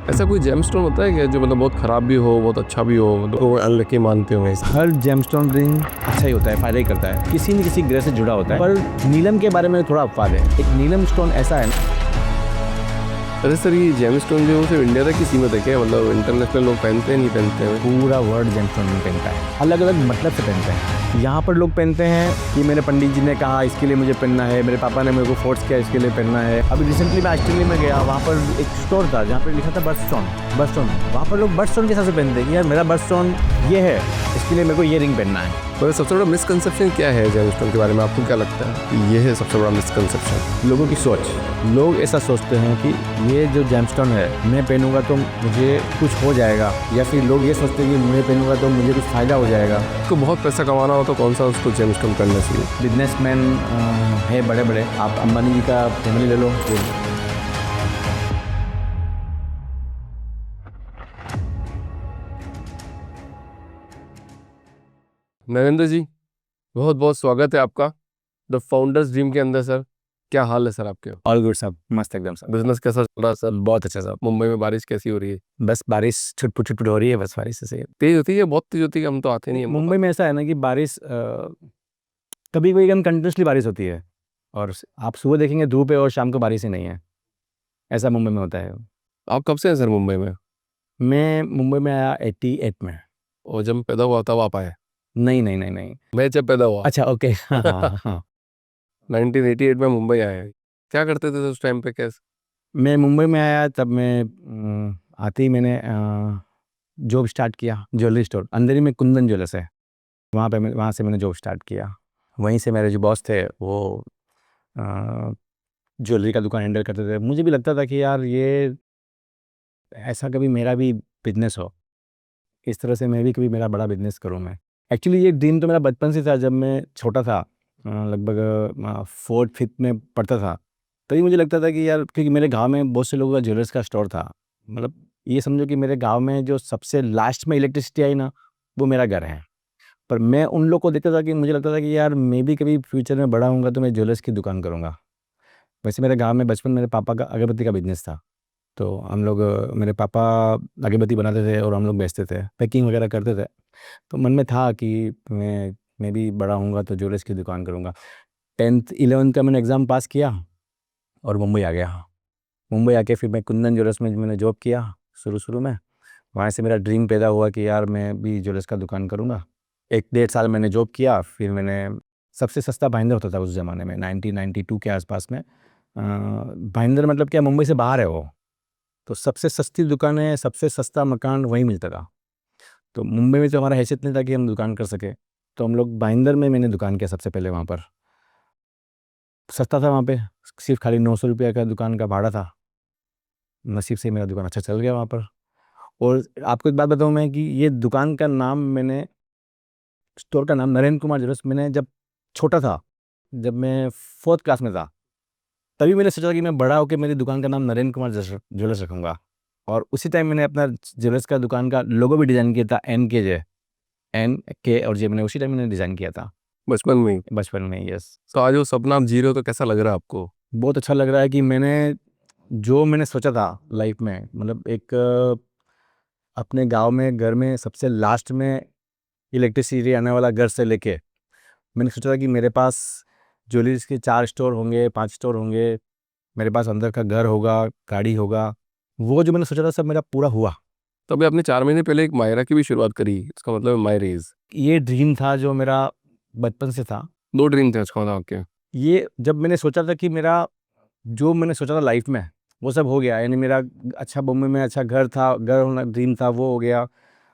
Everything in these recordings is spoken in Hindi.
ऐसा कोई जेमस्टोन होता है क्या जो मतलब बहुत ख़राब भी हो, बहुत अच्छा भी हो, मतलब वो अनलकी मानते होंगे इसे? हर जेमस्टोन रिंग अच्छा ही होता है, फायदा ही करता है, किसी न किसी ग्रह से जुड़ा होता है। पर नीलम के बारे में थोड़ा अपवाद है। एक नीलम स्टोन ऐसा है ना, अरे सर, ये जेमस्टोन जो है वो सिर्फ इंडिया तक ही सीमित है क्या? मतलब इंटरनेशनल लोग पहनते हैं, नहीं पहनते हैं? पूरा वर्ल्ड जेमस्टोन रिंग पहनता है, अलग अलग मतलब से पहनते हैं। यहाँ पर लोग पहनते हैं कि मेरे पंडित जी ने कहा इसके लिए मुझे पहनना है, मेरे पापा ने मेरे को फोर्स किया इसके लिए पहनना है। अभी रिसेंटली मैं ऑस्ट्रेलिया में गया, वहाँ पर एक स्टोर था जहाँ पर लिखा था बर्थस्टोन। वहाँ पर लोग बर्थस्टोन के हिसाब से पहनते हैं कि यार मेरा बर्थस्टोन ये है, इसके लिए मेरे को ये रिंग पहनना है। पर सबसे बड़ा मिसकंसेप्शन क्या है जेमस्टोन के बारे में? आपको क्या लगता है कि ये है सबसे बड़ा मिसकंसेप्शन? लोगों की सोच, लोग ऐसा सोचते हैं कि ये जो जेमस्टोन है मैं पहनूंगा तो मुझे कुछ हो जाएगा, या फिर लोग ये सोचते हैं कि मैं पहनूंगा तो मुझे कुछ फ़ायदा हो जाएगा। आपको बहुत पैसा कमाना हो तो कौन सा उसको जेमस्टोन करना चाहिए? बिजनेसमैन है बड़े बड़े, आप अंबानी जी का फैमिली ले लो, वो नरेंद्र जी, बहुत बहुत स्वागत है आपका द फाउंडर्स ड्रीम के अंदर। सर, क्या हाल है सर आपके? ऑल गुड साहब, मस्त एकदम साहब। बिजनेस कैसा चल रहा है सर? बहुत अच्छा साहब। मुंबई में बारिश कैसी हो रही है? बस बारिश छुटपुट छुटपुट हो रही है, बस बारिश से। तेज होती है, बहुत तेज होती है, हम तो आते नहीं, हमको मुंबई में ऐसा है ना कि बारिश कभी कभी एकदम कंटिन्यूसली बारिश होती है, और आप सुबह देखेंगे धूप है और शाम को बारिश ही नहीं है। ऐसा मुंबई में होता है। आप कब से हैं सर मुंबई में? मैं मुंबई में आया 88 में। और जब मैं पैदा हुआ तब आप आए? नहीं नहीं नहीं नहीं। मैं जब पैदा हुआ अच्छा, ओके, हाँ हाँ हाँ। 1988 में मुंबई आए। क्या करते थे उस टाइम पे? कैसे? मैं मुंबई में आया तब मैं आते ही मैंने जॉब स्टार्ट किया, ज्वेलरी स्टोर अंदर ही में, कुंदन ज्वेलर्स है वहाँ पे। मैं वहाँ से मैंने जॉब स्टार्ट किया। वहीं से मेरे जो बॉस थे वो ज्वेलरी का दुकान हैंडल करते थे। मुझे भी लगता था कि यार ये ऐसा कभी मेरा भी बिजनेस हो, इस तरह से मैं भी कभी मेरा बड़ा बिजनेस करूँ मैं। एक्चुअली ये ड्रीम तो मेरा बचपन से था। जब मैं छोटा था, लगभग फोर्थ फिफ्थ में पढ़ता था, तभी मुझे लगता था कि यार, क्योंकि मेरे गांव में बहुत से लोगों का ज्वेलर्स का स्टोर था। मतलब ये समझो कि मेरे गांव में जो सबसे लास्ट में इलेक्ट्रिसिटी आई ना, वो मेरा घर है। पर मैं उन लोग को देखता था कि मुझे लगता था कि यार मैं भी कभी फ्यूचर में बड़ा होऊंगा तो मैं ज्वेलर्स की दुकान करूँगा। वैसे मेरे गांव में बचपन मेरे पापा का अगरबत्ती का बिजनेस था। तो हम लोग मेरे पापा अगरबत्ती बनाते थे और हम लोग बेचते थे, पैकिंग वगैरह करते थे। तो मन में था कि मैं भी बड़ा होऊंगा तो ज्वेलर्स की दुकान करूँगा। 10th 11th का मैंने एग्ज़ाम पास किया और मुंबई आ गया। मुंबई आके फिर मैं कुंदन ज्वेलर्स में मैंने जॉब किया शुरू शुरू में। वहाँ से मेरा ड्रीम पैदा हुआ कि यार मैं भी ज्वेलर्स का दुकान करूँगा। 1 डेढ़ साल मैंने जॉब किया, फिर मैंने, सबसे सस्ता भाईंदर होता था उस ज़माने में, 1992 के आसपास में। भाईंदर मतलब क्या, मुंबई से बाहर है वो। तो सबसे सस्ती दुकानें, सबसे सस्ता मकान वहीं मिलता था। तो मुंबई में तो हमारा हैसियत नहीं था कि हम दुकान कर सके। तो हम लोग भाईंदर में मैंने दुकान किया सबसे पहले। वहाँ पर सस्ता था, वहाँ पे सिर्फ खाली 900 रुपये का दुकान का भाड़ा था। नसीब से मेरा दुकान अच्छा चल गया वहाँ पर। और आपको एक बात बताऊँ मैं कि ये दुकान का नाम, मैंने स्टोर का नाम नरेंद्र कुमार ज्वेलर्स, मैंने जब छोटा था, जब मैं फोर्थ क्लास में था, तभी मैंने सोचा कि मैं बड़ा होकर मेरी दुकान का नाम नरेंद्र कुमार ज्वेलर्स रखूँगा। और उसी टाइम मैंने अपना ज्वेलर्स का दुकान का लोगो भी डिज़ाइन किया था, NK और J मैंने उसी टाइम मैंने डिज़ाइन किया था, बचपन में ही? बचपन में। यस। तो आज वो सपना आप जी रहे हो तो कैसा लग रहा है आपको? बहुत अच्छा लग रहा है कि मैंने सोचा था लाइफ में, मतलब एक अपने गांव में, घर में सबसे लास्ट में इलेक्ट्रिसिटी आने वाला घर से लेके, मैंने सोचा था कि मेरे पास ज्वेलरीज के 4 स्टोर होंगे, 5 स्टोर होंगे, मेरे पास अंदर का घर होगा, गाड़ी होगा। वो जो मैंने सोचा था सब मेरा पूरा हुआ। तो अभी आपने 4 महीने पहले एक मायरा की भी शुरुआत करी, इसका मतलब है मायरेज। ये ड्रीम था जो मेरा बचपन से था। 2 ड्रीम थे उसका मतलब आपके? ये जब मैंने सोचा था कि मेरा, जो मैंने सोचा था लाइफ में, वो सब हो गया। यानी मेरा अच्छा मुंबई में अच्छा घर था, घर होना ड्रीम था, वो हो गया।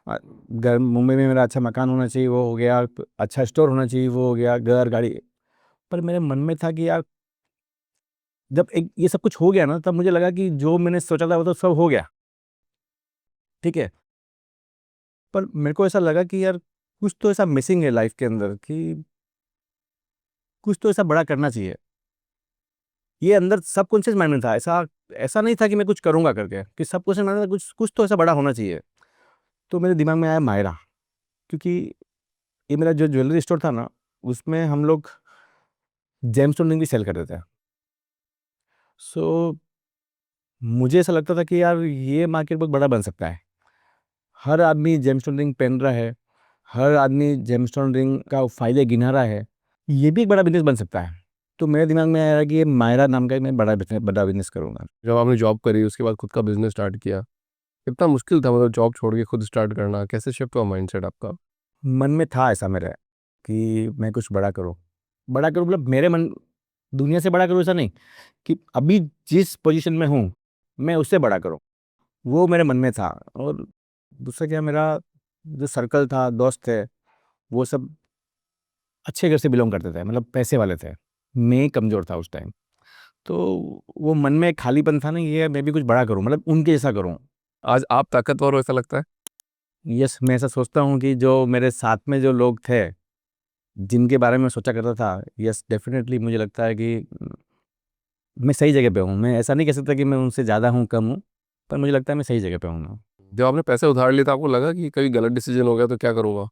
घर मुंबई में मेरा अच्छा मकान होना चाहिए, वो हो गया। अच्छा स्टोर होना चाहिए, वो हो गया। घर, गाड़ी। पर मेरे मन में था कि यार, जब एक ये सब कुछ हो गया ना, तब मुझे लगा कि जो मैंने सोचा था वो तो सब हो गया, ठीक है। पर मेरे को ऐसा लगा कि यार, कुछ तो ऐसा मिसिंग है लाइफ के अंदर, कि कुछ तो ऐसा बड़ा करना चाहिए। ये अंदर सबकॉन्शियस माइंड में था। ऐसा ऐसा नहीं था कि मैं कुछ करूंगा करके, कि सबकॉन्शियस माइंड में कुछ कुछ तो ऐसा बड़ा होना चाहिए। तो मेरे दिमाग में आया मायरा, क्योंकि ये मेरा जो ज्वेलरी स्टोर था ना, उसमें हम लोग जेमस्टोन रिंग भी सेल करते थे। सो मुझे ऐसा लगता था कि यार ये मार्केट बहुत बड़ा बन सकता है। हर आदमी जेमस्टोन रिंग पहन रहा है, हर आदमी जेमस्टोन रिंग का फ़ायदे गिना रहा है, ये भी एक बड़ा बिज़नेस बन सकता है। तो मेरे दिमाग में आया कि ये मायरा नाम का मैं बड़ा बिज़नेस करूँगा। जब आपने जॉब करी उसके बाद खुद का बिजनेस स्टार्ट किया, कितना मुश्किल था मतलब जॉब छोड़ के खुद स्टार्ट करना, कैसे शिफ्ट हुआ माइंडसेट आपका? मन में था ऐसा मेरा कि मैं कुछ बड़ा करूँ। बड़ा करूँ मतलब मेरे मन दुनिया से बड़ा करूँ ऐसा नहीं, कि अभी जिस पोज़ीशन में हूँ, मैं उससे बड़ा करूँ, वो मेरे मन में था। और दूसरा क्या, मेरा जो सर्कल था, दोस्त थे, वो सब अच्छे घर से बिलॉन्ग करते थे, मतलब पैसे वाले थे। मैं ही कमज़ोर था उस टाइम। तो वो मन में एक खालीपन था ना, ये मैं भी कुछ बड़ा करूँ, मतलब उनके जैसा करूँ। आज आप ताकतवर हो ऐसा लगता है? यस, मैं ऐसा सोचता हूँ कि जो मेरे साथ में जो लोग थे, जिनके बारे में सोचा करता था, यस डेफ़िनेटली मुझे लगता है कि मैं सही जगह पे हूँ। मैं ऐसा नहीं कह सकता कि मैं उनसे ज़्यादा हूँ, कम हूँ, पर मुझे लगता है मैं सही जगह पे हूँ मैं। जब आपने पैसे उधार लिए तो आपको लगा कि कभी गलत डिसीजन हो गया तो क्या करूँगा?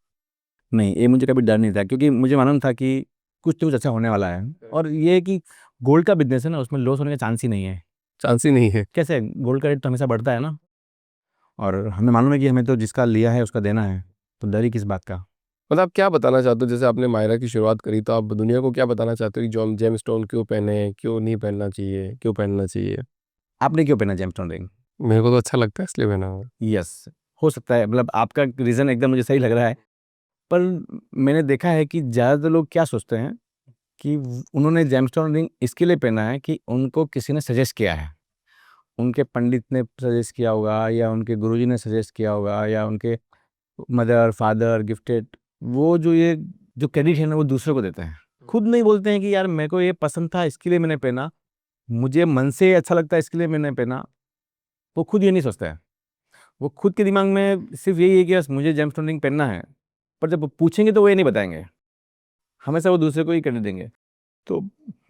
नहीं, ये मुझे कभी डर नहीं था, क्योंकि मुझे मालूम था कि कुछ तो कुछ अच्छा होने वाला है। और ये है कि गोल्ड का बिज़नेस है ना, उसमें लॉस होने का चांस ही नहीं है। चांस ही नहीं है। कैसे? गोल्ड का रेट तो हमेशा बढ़ता है ना, और हमें मालूम है कि हमें तो जिसका लिया है उसका देना है, तो डर ही किस बात का। मतलब आप क्या बताना चाहते हो, जैसे आपने मायरा की शुरुआत करी तो आप दुनिया को क्या बताना चाहते हो कि जो जेम स्टोन क्यों पहने, क्यों नहीं पहनना चाहिए, क्यों पहनना चाहिए? आपने क्यों पहना जेमस्टोन रिंग? मेरे को तो अच्छा लगता है इसलिए पहना हुआ है। यस, हो सकता है, मतलब आपका रीज़न एकदम मुझे सही लग रहा है। पर मैंने देखा है कि ज़्यादातर लोग क्या सोचते हैं कि उन्होंने जेमस्टोन रिंग इसके लिए पहना है कि उनको किसी ने सजेस्ट किया है। उनके पंडित ने सजेस्ट किया होगा, या उनके गुरुजी ने सजेस्ट किया होगा, या उनके मदर, फादर, गिफ्टेड, वो जो ये जो क्रेडिट है ना, वो दूसरों को देते हैं। खुद नहीं बोलते हैं कि यार मेरे को ये पसंद था इसके लिए मैंने पहना, मुझे मन से अच्छा लगता है इसके लिए मैंने पहना। वो खुद ये नहीं सोचता है। वो खुद के दिमाग में सिर्फ़ यही है कि बस मुझे जेमस्टोन रिंग पहनना है। पर जब वो पूछेंगे तो वो ये नहीं बताएँगे। हमेशा वो दूसरे को ही क्रेडिट देंगे। तो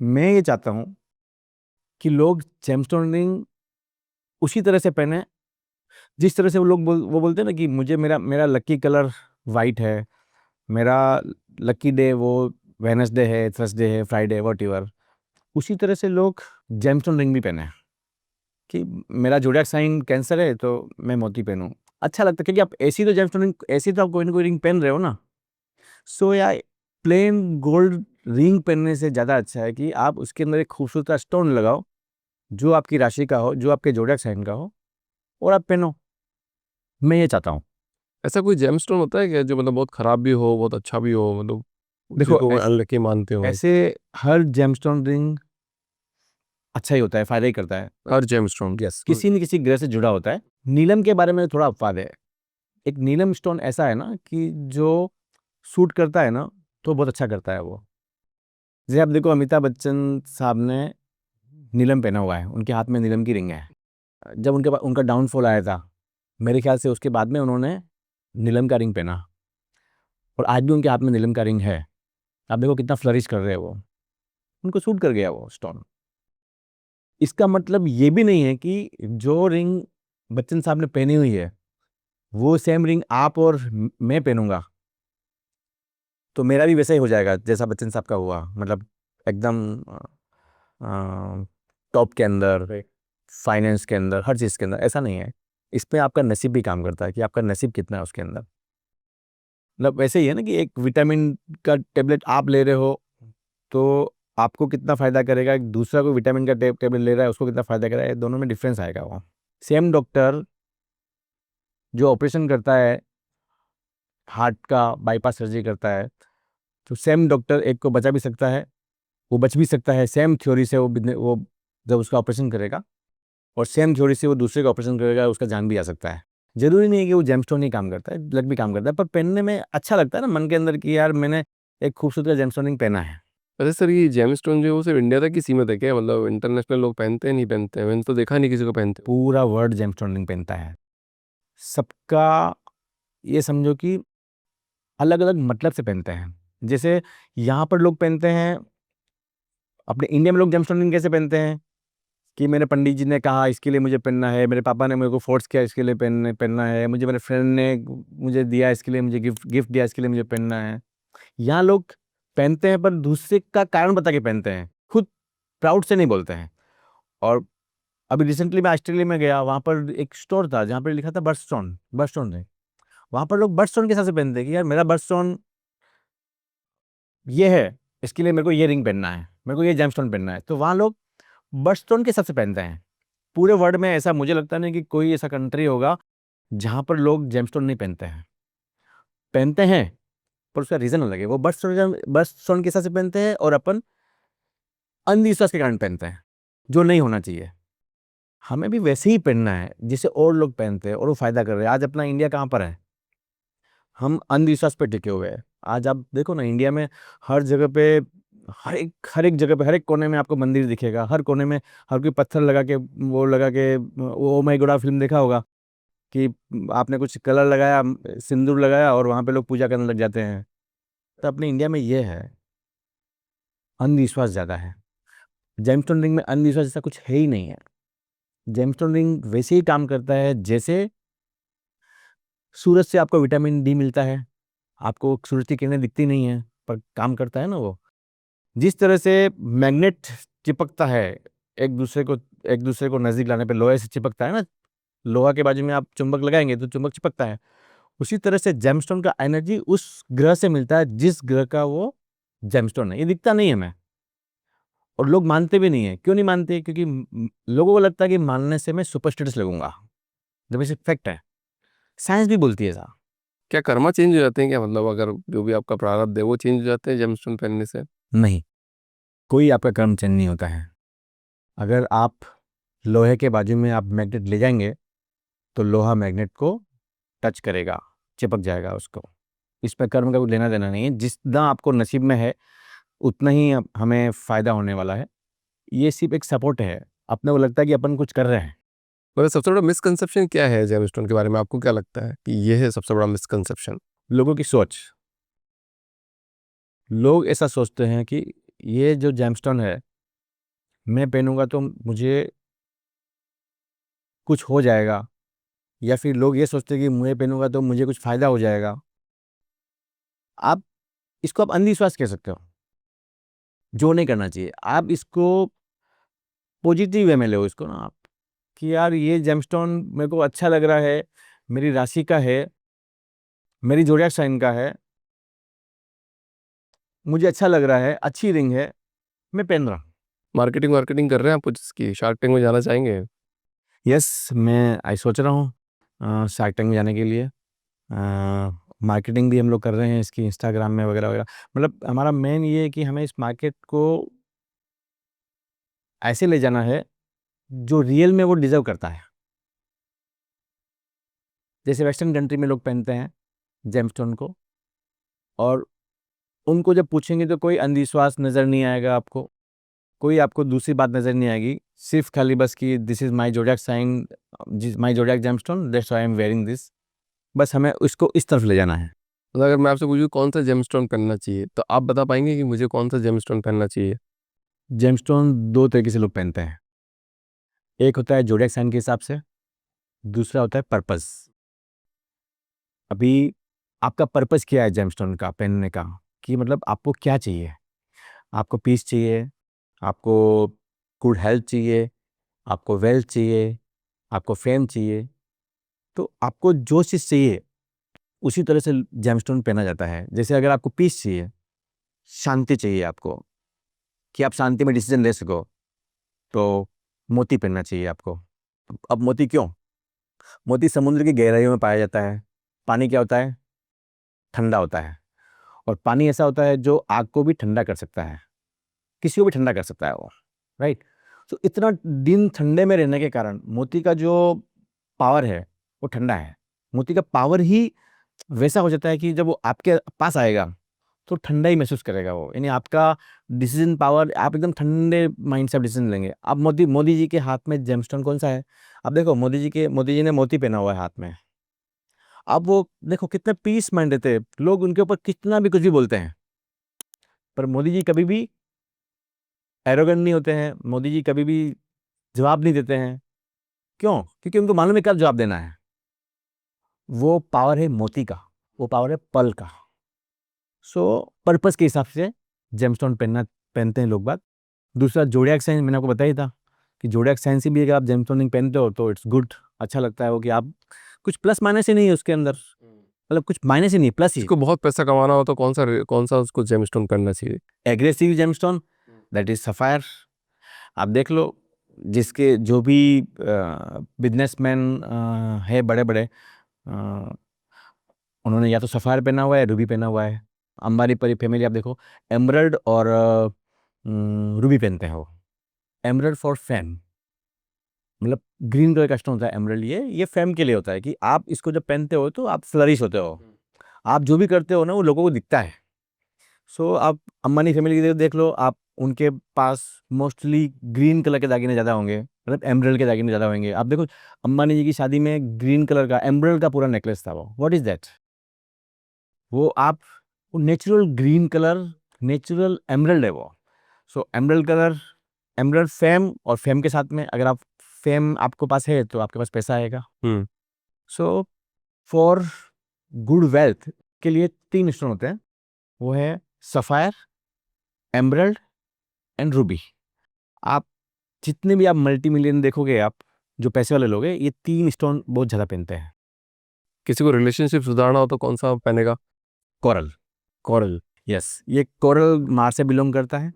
मैं ये चाहता हूँ कि लोग जेमस्टोन रिंग उसी तरह से पहने, जिस तरह से वो बोलते हैं ना कि मुझे मेरा मेरा लकी कलर व्हाइट है, मेरा लकी डे वो वेडनेसडे है, थर्सडे है, फ्राइडे व्हाटएवर। उसी तरह से लोग जेमस्टोन रिंग भी पहने, कि मेरा ज़ोडिएक साइन कैंसर है तो मैं मोती पहनूँ। अच्छा लगता है, क्योंकि आप ऐसी तो जेमस्टोन रिंग, ऐसी तो आप कोई ना कोई रिंग पहन रहे हो ना। सो या प्लेन गोल्ड रिंग पहनने से ज़्यादा अच्छा है कि आप उसके अंदर एक खूबसूरत सा स्टोन लगाओ, जो आपकी राशि का हो, जो आपके ज़ोडिएक साइन का हो, और आप पहनो। मैं ये चाहता हूँ। ऐसा कोई जेम स्टोन होता है क्या जो मतलब बहुत खराब भी हो, बहुत अच्छा भी हो, मतलब देखो जिसको अनलकी मानते हो आप? ऐसे हर जेमस्टोन रिंग अच्छा ही होता है, फ़ायदा ही करता है। हर जेम स्टोन? यस, किसी न किसी ग्रह से जुड़ा होता है। नीलम के बारे में थोड़ा अपवाद है। एक नीलम स्टोन ऐसा है ना कि जो सूट करता है ना, तो बहुत अच्छा करता है वो। जैसे आप देखो, अमिताभ बच्चन साहब ने नीलम पहना हुआ है, उनके हाथ में नीलम की रिंग है। जब उनका डाउनफॉल आया था, मेरे ख्याल से उसके बाद में उन्होंने नीलम का रिंग पहना, और आज भी उनके हाथ में नीलम का रिंग है। आप देखो कितना फ्लरिश कर रहे हैं वो, उनको सूट कर गया वो स्टोन। इसका मतलब ये भी नहीं है कि जो रिंग बच्चन साहब ने पहनी हुई है, वो सेम रिंग आप और मैं पहनूँगा, तो मेरा भी वैसा ही हो जाएगा जैसा बच्चन साहब का हुआ। मतलब एकदम टॉप के अंदर, फाइनेंस के अंदर, हर चीज़ के अंदर। ऐसा नहीं है। इसमें आपका नसीब भी काम करता है कि आपका नसीब कितना है उसके अंदर। मतलब वैसे ही है ना कि एक विटामिन का टेबलेट आप ले रहे हो, तो आपको कितना फ़ायदा करेगा, एक दूसरा कोई विटामिन का टेबलेट ले रहा है, उसको कितना फ़ायदा करेगा, ये दोनों में डिफ़रेंस आएगा वो। सेम डॉक्टर जो ऑपरेशन करता है, हार्ट का बाईपास सर्जरी करता है, तो सेम डॉक्टर एक को बचा भी सकता है, वो बच भी सकता है। सेम थ्योरी से वो जब उसका ऑपरेशन करेगा, और सेम थ्योरी से वो दूसरे का ऑपरेशन करेगा, उसका जान भी आ सकता है। ज़रूरी नहीं है कि वो जेमस्टोन ही काम करता है, लक भी काम करता है, पर पहनने में अच्छा लगता है ना मन के अंदर कि यार मैंने एक खूबसूरत का जेमस्टोन रिंग पहना है। अरे सर, ये जेम स्टोन जो है वो सिर्फ इंडिया तक ही सीमित है क्या? मतलब इंटरनेशनल लोग पहनते हैं, नहीं पहनते हैं? मैंने तो देखा नहीं किसी को पहनते हुए। पूरा वर्ल्ड जेमस्टोन रिंग पहनता है। सबका ये समझो कि अलग-अलग मतलब से पहनते हैं। जैसे यहाँ पर लोग पहनते हैं, अपने इंडिया में लोग जेमस्टोन रिंग कैसे पहनते हैं कि मेरे पंडित जी ने कहा इसके लिए मुझे पहनना है, मेरे पापा ने मेरे को फ़ोर्स किया इसके लिए पहनना है, मुझे मेरे फ्रेंड ने मुझे दिया इसके लिए, मुझे गिफ्ट दिया इसके लिए मुझे पहनना है। यहाँ लोग पहनते हैं, पर दूसरे का कारण बता के पहनते हैं, खुद प्राउड से नहीं बोलते हैं। और अभी रिसेंटली मैं ऑस्ट्रेलिया में गया, वहाँ पर एक स्टोर था जहाँ पर लिखा था बर्डस्टोन, बर्डस्टोन है। वहाँ पर लोग बर्डस्टोन के हिसाब से पहनते हैं कि यार मेरा बर्डस्टोन ये है, इसके लिए मेरे को ये रिंग पहनना है, मेरे को ये जेमस्टोन पहनना है, तो वहाँ लोग बर्डस्टोन के हिसाब से पहनते हैं। पूरे वर्ल्ड में ऐसा मुझे लगता नहीं कि कोई ऐसा कंट्री होगा जहाँ पर लोग जेमस्टोन नहीं पहनते हैं। पहनते हैं, पर उसका रीज़न अलग है। वो बर्डस्टोन के हिसाब से पहनते हैं और अपन अंधविश्वास के कारण पहनते हैं, जो नहीं होना चाहिए। हमें भी वैसे ही पहनना है जिसे और लोग पहनते हैं और वो फ़ायदा कर रहे हैं। आज अपना इंडिया कहाँ पर है? हम अंधविश्वास पे टिके हुए हैं। आज आप देखो ना, इंडिया में हर जगह पे, हर एक जगह पे, हर एक कोने में आपको मंदिर दिखेगा। हर कोने में हर कोई पत्थर लगा के, वो लगा के, वो ओ माय गॉड फिल्म देखा होगा कि आपने कुछ कलर लगाया, सिंदूर लगाया और वहाँ पे लोग पूजा करने लग जाते हैं। तो अपने इंडिया में ये है, अंधविश्वास ज़्यादा है। जेमस्टोन रिंग में अंधविश्वास ऐसा कुछ है ही नहीं है। जेमस्टोन रिंग वैसे ही काम करता है जैसे सूरज से आपको विटामिन डी मिलता है। आपको सूरज की किरणें दिखती नहीं है, पर काम करता है ना वो। जिस तरह से मैग्नेट चिपकता है एक दूसरे को नज़दीक लाने पे, लोहे से चिपकता है ना, लोहा के बाजू में आप चुंबक लगाएंगे तो चुंबक चिपकता है। उसी तरह से जेमस्टोन का एनर्जी उस ग्रह से मिलता है जिस ग्रह का वो जेमस्टोन है। ये दिखता नहीं है हमें, और लोग मानते भी नहीं है। क्यों नहीं मानते? क्योंकि लोगों को लगता है कि मानने से मैं सुपरस्टिटियस लगूंगा, जब इसे फैक्ट है। साइंस भी बोलती है ऐसा। क्या कर्मा चेंज हो जाते हैं क्या, मतलब अगर जो भी आपका प्रारब्ध है वो चेंज हो जाते हैं जेमस्टोन पहनने से? नहीं, कोई आपका कर्म चेंज नहीं होता है। अगर आप लोहे के बाजू में आप मैग्नेट ले जाएंगे तो लोहा मैग्नेट को टच करेगा, चिपक जाएगा उसको। इस पर कर्म का कोई लेना देना नहीं है। जितना आपको नसीब में है उतना ही हमें फ़ायदा होने वाला है। ये सिर्फ एक सपोर्ट है। अपने को लगता है कि अपन कुछ कर रहे हैं। मतलब सबसे बड़ा मिसकंसेप्शन क्या है जेमस्टोन के बारे में, आपको क्या लगता है कि ये है सबसे बड़ा मिसकंसेप्शन? लोगों की सोच। लोग ऐसा सोचते हैं कि ये जो जेमस्टोन है, मैं पहनूंगा तो मुझे कुछ हो जाएगा, या फिर लोग ये सोचते हैं कि मैं पहनूंगा तो मुझे कुछ फ़ायदा हो जाएगा। आप इसको आप अंधविश्वास कह सकते हो, जो नहीं करना चाहिए। आप इसको पॉजिटिव वे में लो इसको ना आप, कि यार ये जेमस्टोन मेरे को अच्छा लग रहा है, मेरी राशि का है, मेरी ज़ोडिएक साइन का है, मुझे अच्छा लग रहा है, अच्छी रिंग है, मैं पहन रहा हूँ। मार्केटिंग वार्केटिंग कर रहे हैं आप कुछ इसकी, शार्क टैंक में जाना चाहेंगे? यस, मैं आई सोच रहा हूँ शार्क टैंक में जाने के लिए। मार्केटिंग भी हम लोग कर रहे हैं इसकी, इंस्टाग्राम में वगैरह वगैरह। मतलब हमारा मेन ये है कि हमें इस मार्केट को ऐसे ले जाना है जो रियल में वो डिज़र्व करता है। जैसे वेस्टर्न कंट्री में लोग पहनते हैं जेमस्टोन को, और उनको जब पूछेंगे तो कोई अंधविश्वास नज़र नहीं आएगा आपको, कोई आपको दूसरी बात नज़र नहीं आएगी। सिर्फ खाली बस कि this is my zodiac sign, my zodiac gemstone, that's why I am wearing this. बस हमें इसको इस तरफ ले जाना है। मतलब अगर मैं आपसे पूछूं कौन सा जेमस्टोन पहनना चाहिए, तो आप बता पाएंगे कि मुझे कौन सा जेमस्टोन पहनना चाहिए? जेमस्टोन दो तरीके से लोग पहनते हैं। एक होता है ज़ोडिएक साइन के हिसाब से, दूसरा होता है पर्पस। अभी आपका पर्पस क्या है जेमस्टोन का पहनने का, कि मतलब आपको क्या चाहिए? आपको पीस चाहिए, आपको गुड हेल्थ चाहिए, आपको वेल्थ चाहिए, आपको फेम चाहिए। तो आपको जो चीज़ चाहिए उसी तरह से जेमस्टोन पहना जाता है। जैसे अगर आपको पीस चाहिए, शांति चाहिए आपको, कि आप शांति में डिसीजन ले सको, तो मोती पहनना चाहिए आपको। अब मोती क्यों? मोती समुद्र की गहराइयों में पाया जाता है। पानी क्या होता है? ठंडा होता है। और पानी ऐसा होता है जो आग को भी ठंडा कर सकता है, किसी को भी ठंडा कर सकता है वो, राइट? तो इतना दिन ठंडे में रहने के कारण मोती का जो पावर है वो ठंडा है। मोती का पावर ही वैसा हो जाता है कि जब वो आपके पास आएगा तो ठंडा ही महसूस करेगा वो। यानी आपका डिसीजन पावर, आप एकदम ठंडे माइंड से आप डिसीजन लेंगे। अब मोदी मोदी जी के हाथ में जेमस्टोन कौन सा है? अब देखो, मोदी जी ने मोती पहना हुआ है हाथ में। अब वो देखो कितने पीस माइंड रहते हैं लोग, उनके ऊपर कितना भी कुछ भी बोलते हैं, पर मोदी जी कभी भी एरोगेंट नहीं होते हैं। मोदी जी कभी भी जवाब नहीं देते हैं। क्यों? क्योंकि उनको मालूम है क्या जवाब देना है। वो पावर है मोती का, वो पावर है पल का। सो पर्पस के हिसाब से जेमस्टोन पहनते हैं लोग बात। दूसरा ज़ोडिएक साइन मैंने आपको बताया ही था। कि ज़ोडिएक साइन से भी अगर आप जेमस्टोन रिंग पहनते हो तो इट्स गुड, अच्छा लगता है वो कि आप कुछ प्लस माइनस ही नहीं है उसके अंदर, मतलब कुछ माइनस ही नहीं, प्लस ही। इसको बहुत पैसा कमाना हो तो कौन सा उसको जेमस्टोन पहनना चाहिए? Aggressive gemstone, that is sapphire. आप देख लो, जिसके जो भी बिजनेसमैन है बड़े-बड़े, उन्होंने या तो सफ़ायर पहना हुआ है या रूबी पहना हुआ है। अंबानी परी फैमिली आप देखो, एमराल्ड और रूबी पहनते हैं वो। एमराल्ड फॉर फेम, मतलब ग्रीन कलर का स्टोन होता है एमराल्ड, ये फेम के लिए होता है कि आप इसको जब पहनते हो तो आप फ्लरिश होते हो, आप जो भी करते हो ना वो लोगों को दिखता है। सो आप अंबानी फैमिली की देख लो, आप उनके पास मोस्टली ग्रीन कलर के दागिने ज़्यादा होंगे, मतलब एमराल्ड के दागिने ज़्यादा होंगे। आप देखो अंबानी जी की शादी में ग्रीन कलर का एमराल्ड का पूरा नेकलेस था वो। What is that? वो आप वो natural green colour, natural emerald है वो। सो एमराल्ड कलर, एमराल्ड फेम, और फेम के साथ में अगर आप फेम आपके पास है तो आपके पास पैसा आएगा। हम्म। सो फॉर गुड वेल्थ के लिए 3 स्टोन होते हैं, वो है सफ़ायर, एमराल्ड एंड रूबी। आप जितने भी आप मल्टी मिलियन देखोगे, आप जो पैसे वाले लोग हैं, ये 3 स्टोन बहुत ज़्यादा पहनते हैं। किसी को रिलेशनशिप सुधारना हो तो कौन सा पहनेगा? Coral, coral. यस, ये कोरल मार्स से बिलोंग करता है,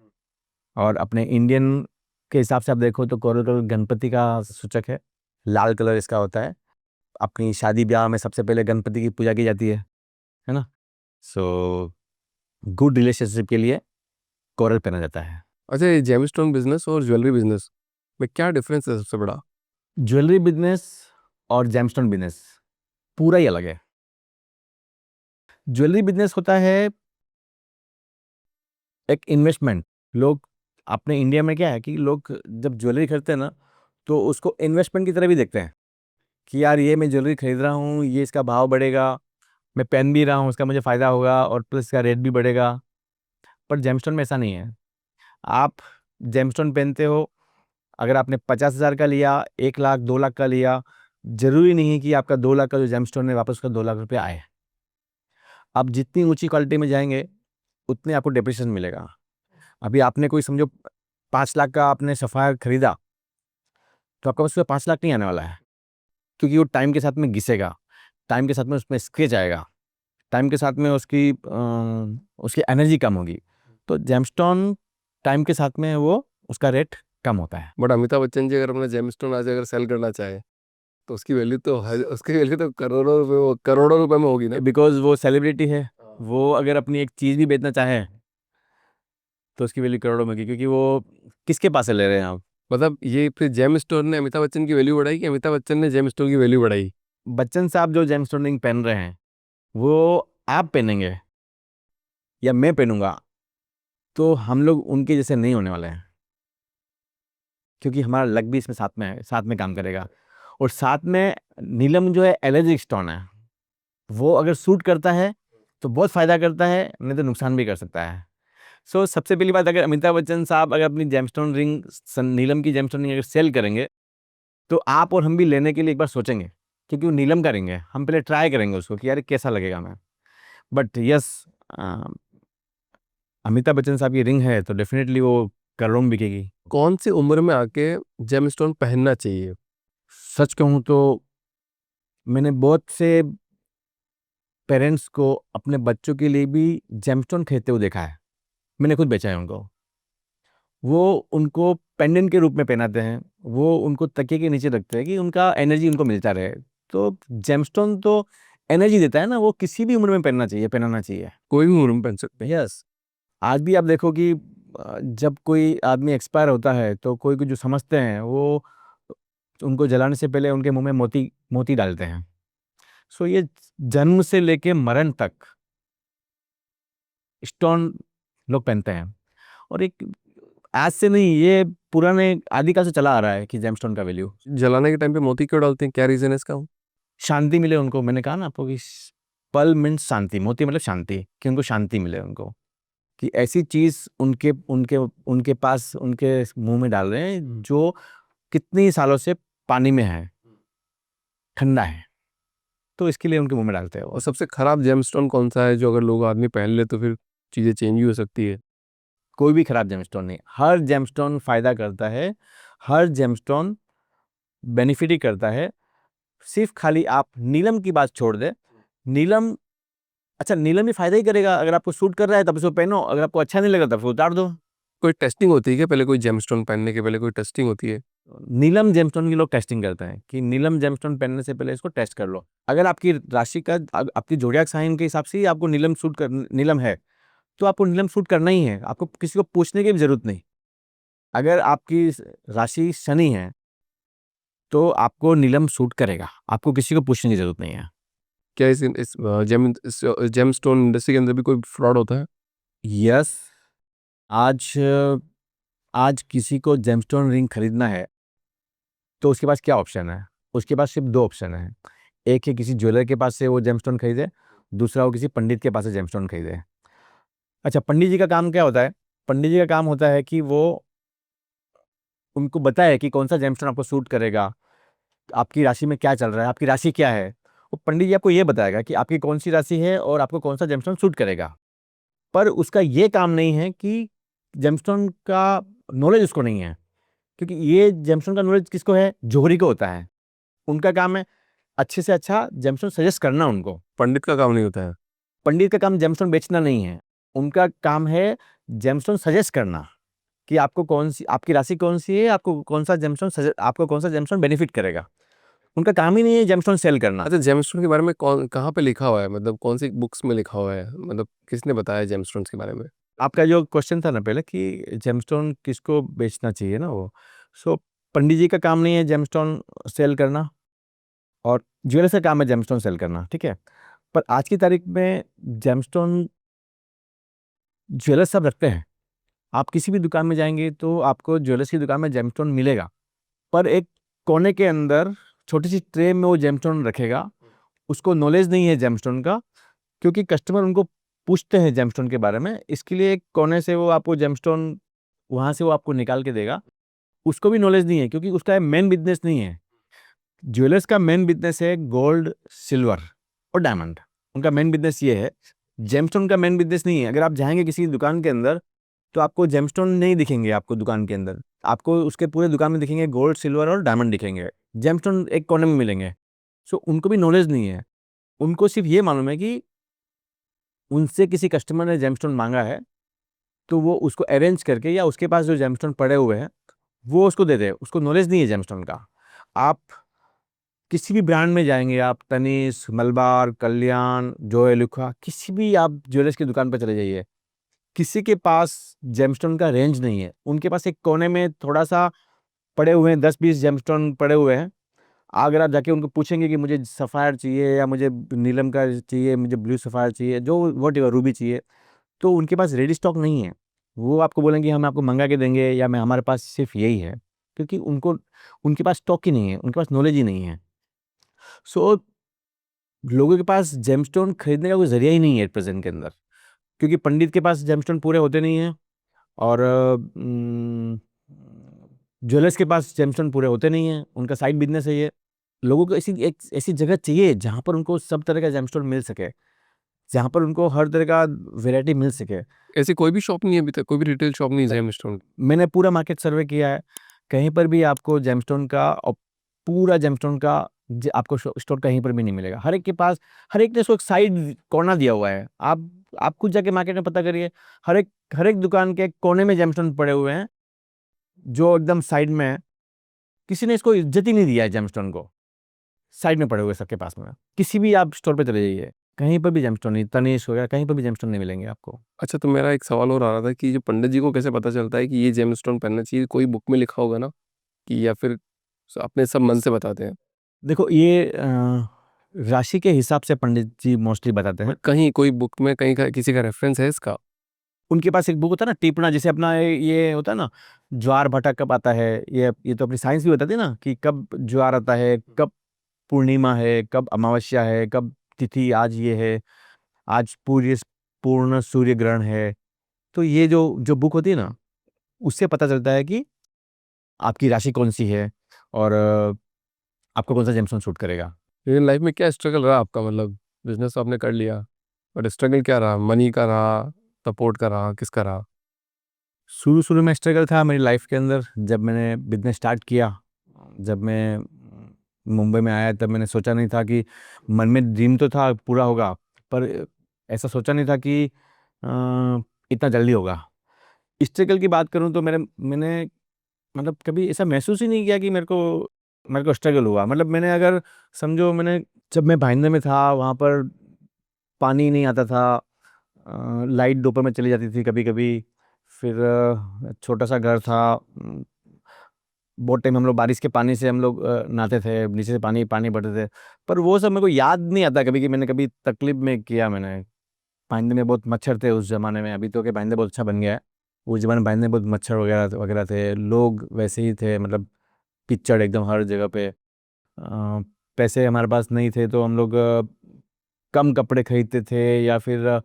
और अपने इंडियन के हिसाब से आप देखो तो कोरल कलर गणपति का सूचक है। लाल कलर इसका होता है। अपनी शादी ब्याह में सबसे पहले गणपति की पूजा की जाती है ना? सो गुड रिलेशनशिप के लिए कोरल पहना जाता है। अच्छा, ये जेमस्टोन बिजनेस और ज्वेलरी बिजनेस में क्या डिफरेंस है सबसे बड़ा? ज्वेलरी बिजनेस और जेमस्टोन बिजनेस पूरा ही अलग है। ज्वेलरी बिजनेस होता है एक इन्वेस्टमेंट। लोग अपने इंडिया में क्या है कि लोग जब ज्वेलरी खरीदते हैं ना, तो उसको इन्वेस्टमेंट की तरह भी देखते हैं कि यार ये मैं ज्वेलरी खरीद रहा हूँ, ये इसका भाव बढ़ेगा, मैं पहन भी रहा हूँ, इसका मुझे फ़ायदा होगा और प्लस इसका रेट भी बढ़ेगा। पर जेमस्टोन में ऐसा नहीं है। आप जेमस्टोन पहनते हो, अगर आपने 50,000 का लिया, 1 लाख, 2 लाख का लिया, ज़रूरी नहीं है कि आपका 2 लाख का जो जेमस्टोन है वापस उसका 2 लाख रुपए आए। आप जितनी ऊँची क्वालिटी में जाएँगे, उतने आपको डेप्रिसिएशन मिलेगा। अभी आपने कोई समझो 5 लाख का आपने सफ़ायर खरीदा, तो आपके पास उसमें 5 लाख नहीं आने वाला है, क्योंकि वो टाइम के साथ में घिसेगा, टाइम के साथ में उसमें स्क्रैच आएगा, टाइम के साथ में उसकी एनर्जी कम होगी। तो जेमस्टोन टाइम के साथ में वो उसका रेट कम होता है। बट अमिताभ बच्चन जी अगर अपना जेमस्टोन आज अगर सेल करना चाहे तो उसकी वैल्यू तो करोड़ों रुपए में होगी ना? बिकॉज़ वो सेलिब्रिटी है, हाँ। वो अगर अपनी एक चीज़ भी बेचना चाहे, तो उसकी वैल्यू करोड़ों में होगी, क्योंकि वो किसके पास से ले रहे हैं आप? मतलब ये फिर जेमस्टोन ने अमिताभ बच्चन की वैल्यू बढ़ाई कि अमिताभ बच्चन ने जेमस्टोन की वैल्यू बढ़ाई? बच्चन साहब जो जेमस्टोन रिंग पहन रहे हैं, वो आप पहनेंगे या मैं पहनूँगा, तो हम लोग उनके जैसे नहीं होने वाले हैं, क्योंकि हमारा लक भी इसमें साथ में है, साथ में काम करेगा। और साथ में नीलम जो है एलर्जिक स्टोन है, वो अगर सूट करता है तो बहुत फ़ायदा करता है, नहीं तो नुकसान भी कर सकता है। सो सबसे पहली बात, अगर अमिताभ बच्चन साहब अगर अपनी जेमस्टोन रिंग नीलम की जेमस्टोन रिंग अगर सेल करेंगे, तो आप और हम भी लेने के लिए एक बार सोचेंगे, क्योंकि वो नीलम का रिंग है। हम पहले ट्राई करेंगे उसको कि यार कैसा लगेगा हमें। बट यस, अमिताभ बच्चन साहब की रिंग है तो डेफिनेटली वो करोड़ों में बिकेगी। कौन सी उम्र में आके जेमस्टोन पहनना चाहिए? सच कहूँ तो मैंने बहुत से पेरेंट्स को अपने बच्चों के लिए भी जेमस्टोन खरीदते हुए देखा है। मैंने खुद बेचा है उनको। वो उनको पेंडेंट के रूप में पहनाते हैं, वो उनको तकिए के नीचे रखते हैं कि उनका एनर्जी उनको मिलता रहे। तो जेमस्टोन तो एनर्जी देता है ना, वो किसी भी उम्र में पहनना चाहिए, पहनाना चाहिए। कोई भी उम्र में पहन सकते हैं। यस, आज भी आप देखो कि जब कोई आदमी एक्सपायर होता है तो कोई जो समझते हैं वो उनको जलाने से पहले उनके मुंह में मोती मोती डालते हैं। सो ये जन्म से लेके मरण तक स्टोन लोग पहनते हैं। और एक आज से नहीं, ये पुराने आदिकाल से चला आ रहा है कि जेमस्टोन का वैल्यू जलाने के टाइम पे मोती क्यों डालते हैं? क्या रीजन है इसका? शांति मिले उनको। मैंने कहा ना आपको कि पल मीन्स शांति, मोती मतलब शांति, कि उनको शांति मिले उनको, कि ऐसी चीज़ उनके उनके उनके पास उनके मुंह में डाल रहे हैं जो कितनी सालों से पानी में है, ठंडा है, तो इसके लिए उनके मुंह में डालते हैं और वो। सबसे खराब जेमस्टोन कौन सा है जो अगर लोग आदमी पहन ले तो फिर चीज़ें चेंज भी हो सकती है? कोई भी खराब जेमस्टोन नहीं, हर जेमस्टोन फायदा करता है हर जेमस्टोन बेनिफिट ही करता है। सिर्फ खाली आप नीलम की बात छोड़ दे, नीलम अच्छा नीलम भी फायदा ही करेगा। अगर आपको सूट कर रहा है तब उसको पहनो, अगर आपको अच्छा नहीं लगा तब उसको उतार दो। कोई टेस्टिंग होती है क्या पहले, कोई जेमस्टोन पहनने के पहले कोई टेस्टिंग होती है? नीलम जेमस्टोन की लोग टेस्टिंग करते हैं कि नीलम जेमस्टोन पहनने से पहले इसको टेस्ट कर लो। अगर आपकी राशि का आपकी जोडियाक साइन के हिसाब से ही आपको नीलम है तो आपको नीलम सूट करना ही है, आपको किसी को पूछने की भी जरूरत नहीं। अगर आपकी राशि शनि है तो आपको नीलम सूट करेगा, आपको किसी को पूछने की जरूरत नहीं है। क्या इस जेमस्टोन इंडस्ट्री के अंदर भी कोई फ्रॉड होता है? यस, आज आज किसी को जेमस्टोन रिंग खरीदना है तो उसके पास क्या ऑप्शन है? उसके पास सिर्फ दो ऑप्शन है। एक है किसी ज्वेलर के पास से वो जेमस्टोन खरीदे, दूसरा वो किसी पंडित के पास से जेमस्टोन खरीदे। अच्छा, पंडित जी का काम क्या होता है? पंडित जी का काम होता है कि वो उनको बताए कि कौन सा जेमस्टोन आपको सूट करेगा, आपकी राशि में क्या चल रहा है, आपकी राशि क्या है। वो पंडित जी आपको ये बताएगा कि आपकी कौन सी राशि है और आपको कौन सा जेमस्टोन सूट करेगा। पर उसका ये काम नहीं है कि जेमस्टोन का नॉलेज उसको नहीं है, क्योंकि ये जेमस्टोन का नॉलेज किसको है? जोहरी को होता है। उनका काम है अच्छे से अच्छा जेमस्टोन सजेस्ट करना उनको। पंडित का काम नहीं होता है? पंडित का काम जेमस्टोन बेचना नहीं है, उनका काम है जेमस्टोन सजेस्ट करना कि आपको कौन सी, आपकी राशि कौन सी है, आपको कौन सा जेमस्टोन बेनिफिट करेगा। उनका काम ही नहीं है जेमस्टोन सेल करना। अच्छा, जेमस्टोन के बारे में कौन कहाँ पे लिखा हुआ है, मतलब कौन सी बुक्स में लिखा हुआ है, मतलब किसने बताया जेमस्टोन्स के बारे में? आपका जो क्वेश्चन था ना पहले कि जेमस्टोन किसको बेचना चाहिए ना, वो सो पंडित जी का काम नहीं है जेमस्टोन सेल करना, और ज्वेलर्स का काम है जेमस्टोन सेल करना, ठीक है। पर आज की तारीख में जेमस्टोन ज्वेलर्स सब रखते हैं। आप किसी भी दुकान में जाएंगे तो आपको ज्वेलर्स की दुकान में जेमस्टोन मिलेगा, पर एक कोने के अंदर छोटी सी ट्रे में वो जेमस्टोन रखेगा। उसको नॉलेज नहीं है जेमस्टोन का, क्योंकि कस्टमर उनको पूछते हैं जेमस्टोन के बारे में, इसके लिए एक कोने से वो आपको जेमस्टोन वहां से वो आपको निकाल के देगा। उसको भी नॉलेज नहीं है, क्योंकि उसका मेन बिजनेस नहीं है। ज्वेलर्स का मेन बिजनेस है गोल्ड, सिल्वर और डायमंड। उनका मेन बिजनेस ये है, जेमस्टोन का मेन बिजनेस नहीं है। अगर आप जाएंगे किसी दुकान के अंदर तो आपको जेमस्टोन नहीं दिखेंगे, आपको दुकान के अंदर आपको उसके पूरे दुकान में दिखेंगे गोल्ड, सिल्वर और डायमंड दिखेंगे, जेमस्टोन एक कोने में मिलेंगे। सो उनको भी नॉलेज नहीं है। उनको सिर्फ ये मालूम है कि उनसे किसी कस्टमर ने जेमस्टोन मांगा है तो वो उसको अरेंज करके या उसके पास जो जेमस्टोन पड़े हुए हैं वो उसको दे दे। उसको नॉलेज नहीं है जेमस्टोन का। आप किसी भी ब्रांड में जाएंगे, आप तनिष्क, मलबार, कल्याण, जोय-लुक्का, किसी भी आप ज्वेलर्स की दुकान पर चले जाइए, किसी के पास जेमस्टोन का रेंज नहीं है। उनके पास एक कोने में थोड़ा सा पड़े हुए हैं, 10-20 जेमस्टोन पड़े हुए हैं। अगर आप जाके उनको पूछेंगे कि मुझे सफ़ायर चाहिए या मुझे नीलम का चाहिए, मुझे ब्लू सफ़ायर चाहिए, जो व्हाटएवर रूबी चाहिए, तो उनके पास रेडी स्टॉक नहीं है। वो आपको बोलेंगे हम आपको मंगा के देंगे या मैं हमारे पास सिर्फ यही है, क्योंकि उनके पास स्टॉक ही नहीं है, उनके पास नॉलेज ही नहीं है। सो लोगों के पास जेमस्टोन खरीदने का कोई ज़रिया ही नहीं है प्रेज़ेंट के अंदर, क्योंकि पंडित के पास जेमस्टोन पूरे होते नहीं हैं और ज्वेलर्स के पास जेमस्टोन पूरे होते नहीं हैं। उनका साइड बिज़नेस है ये। लोगों को ऐसी जगह चाहिए जहाँ पर उनको सब तरह का जेमस्टोन मिल सके, जहाँ पर उनको हर तरह का वैरायटी मिल सके। ऐसी कोई भी शॉप नहीं है अभी तक, कोई भी रिटेल शॉप नहीं है जेमस्टोन की? मैंने पूरा मार्केट सर्वे किया है, कहीं पर भी आपको जेमस्टोन का और पूरा जेमस्टोन का आपको स्टोर कहीं पर भी नहीं मिलेगा। हर एक के पास, हर एक ने उसको एक साइड कॉर्नर दिया हुआ है। आप खुद जाके मार्केट में पता करिए, हर एक दुकान के कोने में जेमस्टोन पड़े हुए हैं, जो एकदम साइड में है। किसी ने इसको इज्जत ही नहीं दिया है जेमस्टोन को। साइड में पड़े हुए सबके पास में, किसी भी आप स्टोर पे चले जाइए, कहीं पर भी जेमस्टोन नहीं, तनिष्क वगैरह कहीं पर भी जेमस्टोन नहीं मिलेंगे आपको। अच्छा, तो मेरा एक सवाल और आ रहा था कि जो पंडित जी को कैसे पता चलता है कि ये जेमस्टोन पहनना चाहिए? कोई बुक में लिखा होगा ना, कि या फिर अपने सब मन से बताते हैं? देखो ये राशि के हिसाब से पंडित जी मोस्टली बताते हैं। बट कहीं कोई बुक में कहीं का किसी का रेफरेंस है इसका? उनके पास एक बुक होता है ना टिप्पणा, जैसे अपना ये होता है ना, ज्वार भाटा कब आता है, ये तो अपनी साइंस भी बताती है ना कि कब ज्वार आता है, कब पूर्णिमा है, कब अमावस्या है, कब तिथि आज ये है, आज पूर्ण सूर्य ग्रहण है। तो ये जो जो बुक होती है ना, उससे पता चलता है कि आपकी राशि कौन सी है और आपको कौन सा जेमस्टोन सूट करेगा। लेकिन लाइफ में क्या स्ट्रगल रहा आपका, मतलब बिजनेस तो आपने कर लिया, बट स्ट्रगल क्या रहा? मनी का रहा, सपोर्ट का रहा, किसका रहा? शुरू में स्ट्रगल था मेरी लाइफ के अंदर जब मैंने बिजनेस स्टार्ट किया। जब मैं मुंबई में आया तब मैंने सोचा नहीं था कि मन में ड्रीम तो था पूरा होगा, पर ऐसा सोचा नहीं था कि इतना जल्दी होगा। स्ट्रगल की बात करूं तो मैंने मतलब कभी ऐसा महसूस ही नहीं किया कि मेरे को स्ट्रगल हुआ। मतलब मैंने अगर समझो, मैंने जब मैं भाईंदर में था वहाँ पर पानी नहीं आता था, लाइट दोपहर में चली जाती थी कभी कभी। फिर छोटा सा घर था। बहुत टाइम हम लोग बारिश के पानी से हम लोग नहाते थे, नीचे से पानी पानी भरते थे। पर वो सब मेरे को याद नहीं आता कभी कि मैंने कभी तकलीफ में किया। मैंने भाईंदर में बहुत मच्छर थे उस जमाने में, अभी तो के भाईंदर बहुत अच्छा बन गया है। उस जमाने में भाईंदर में बहुत मच्छर वगैरह वगैरह थे, लोग वैसे ही थे, मतलब कीचड़ एकदम हर जगह पे। पैसे हमारे पास नहीं थे तो हम लोग कम कपड़े खरीदते थे या फिर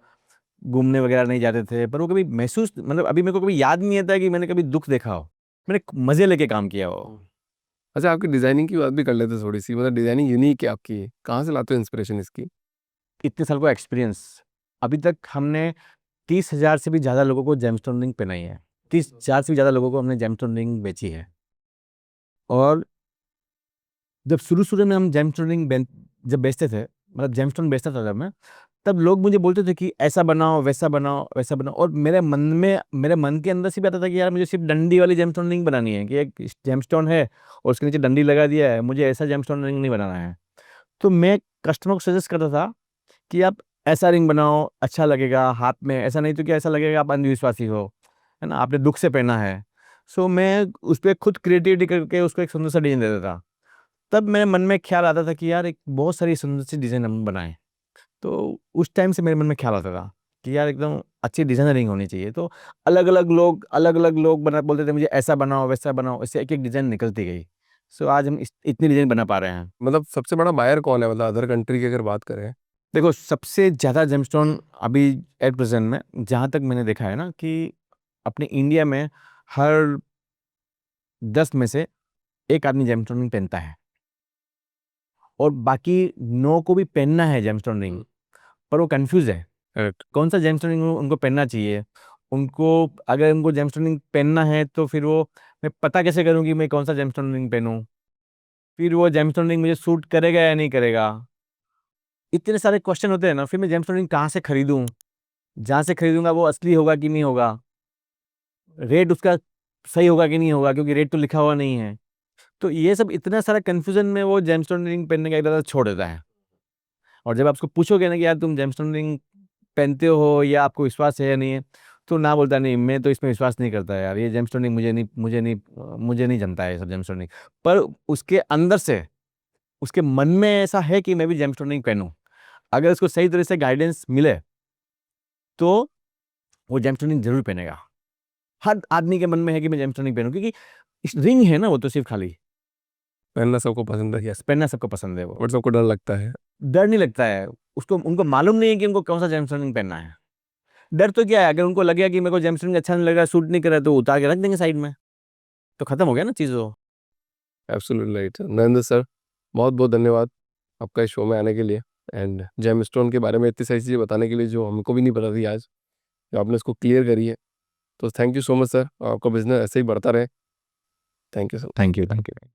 घूमने वगैरह नहीं जाते थे। पर वो कभी महसूस, मतलब अभी मेरे को कभी याद नहीं आता कि मैंने कभी दुख देखा हो। मैंने मजे लेके काम किया हो। अच्छा, आपकी डिज़ाइनिंग की बात भी कर लेते थोड़ी सी। मतलब डिज़ाइनिंग यूनिक है आपकी, कहाँ से लाते हो इंस्पिरेशन इसकी? इतने साल का एक्सपीरियंस, अभी तक हमने 30,000 से भी ज़्यादा लोगों को जेमस्टोन रिंग पहनाई है। 30,000 से भी ज़्यादा लोगों को हमने जेमस्टोन रिंग बेची है। और जब शुरू में हम जेमस्टोन रिंग जब बेचते थे, मतलब जेमस्टोन बेचता था जब मैं, तब लोग मुझे बोलते थे कि ऐसा बनाओ वैसा बनाओ वैसा बनाओ। और मेरे मन के अंदर से भी आता था कि यार मुझे सिर्फ डंडी वाली जेमस्टोन रिंग बनानी है, कि एक जेमस्टोन है और उसके नीचे डंडी लगा दिया है, मुझे ऐसा जेमस्टोन रिंग नहीं बनाना है। तो मैं कस्टमर को सजेस्ट करता था कि आप ऐसा रिंग बनाओ, अच्छा लगेगा हाथ में, ऐसा नहीं तो कि ऐसा लगेगा आप अंधविश्वासी हो, है ना, आपने दुख से पहना है। सो मैं उस पर खुद क्रिएटिविटी करके उसको एक सुंदर सा डिजाइन देता था। तब मेरे मन में ख्याल आता था कि यार एक बहुत सारी सुंदर सी डिजाइन हम बनाएं। तो उस टाइम से मेरे मन में ख्याल आता था कि यार एकदम अच्छी डिजाइनरिंग होनी चाहिए। तो अलग अलग लोग बना बोलते थे मुझे ऐसा बनाओ वैसा बनाओ, इससे एक एक डिजाइन निकलती गई। सो आज हम इतनी डिजाइन बना पा रहे हैं। मतलब सबसे बड़ा बायर कौन है, मतलब अदर कंट्री की अगर बात करें? देखो, सबसे ज़्यादा जेमस्टोन अभी एट प्रेजेंट में जहाँ तक मैंने देखा है ना, कि अपने इंडिया में हर 10 में से एक आदमी जेमस्टोन रिंग पहनता है, और बाकी 9 को भी पहनना है जेमस्टोन रिंग, पर वो कंफ्यूज है करेक्ट। कौन सा जेमस्टोन रिंग उनको पहनना चाहिए। उनको, अगर उनको जेमस्टोन रिंग पहनना है तो फिर वो, मैं पता कैसे करूँ कि मैं कौन सा जेमस्टोन रिंग पहनूं, फिर वो जेमस्टोन रिंग मुझे सूट करेगा या नहीं करेगा। इतने सारे क्वेश्चन होते हैं ना। फिर मैं जेमस्टोन रिंग कहाँ से खरीदूं, जहाँ से खरीदूंगा वो असली होगा कि नहीं होगा, रेट उसका सही होगा कि नहीं होगा, क्योंकि रेट तो लिखा हुआ नहीं है। तो ये सब इतना सारा कंफ्यूजन में वो जेमस्टोन रिंग पहनने का इरादा छोड़ देता है। और जब आपको पूछोगे ना कि यार तुम जेमस्टोन रिंग पहनते हो या आपको विश्वास है या नहीं है, तो ना बोलता नहीं, मैं तो इसमें विश्वास नहीं करता यार, ये जेमस्टोन रिंग मुझे नहीं जमता है ये सब जेमस्टोन रिंग। पर उसके अंदर से, उसके मन में ऐसा है कि मैं भी जेमस्टोन रिंग पहनूं। अगर उसको सही तरह से गाइडेंस मिले तो वो जेमस्टोन रिंग जरूर पहनेगा। हर आदमी के मन में है कि मैं जेमस्टोन रिंग पहनूं, क्योंकि इस रिंग है ना, वो तो सिर्फ खाली, पहनना सबको पसंद है, यस, पहनना सबको पसंद है वो। बट सबको डर लगता है। डर नहीं लगता है उसको, उनको मालूम नहीं है कि उनको कौन सा जेमस्टोन रिंग पहनना है। डर तो क्या है, अगर उनको लगेगा कि मेरे को जेमस्टोन रिंग अच्छा नहीं लग रहा, सूट नहीं कर रहा, तो उतार के रख देंगे साइड में, तो खत्म हो गया ना चीज़ वो। एब्सोल्युटली राइट नरेंद्र सर, बहुत बहुत धन्यवाद आपका इस शो में आने के लिए, एंड जेम स्टोन के बारे में इतनी सारी चीज़ें बताने के लिए जो हमको भी नहीं पता थी आज, जो आपने इसको क्लियर करी है। तो thank you so much sir, आपका बिजनेस ऐसे ही बढ़ता रहे। Thank you sir. Thank you, thank you.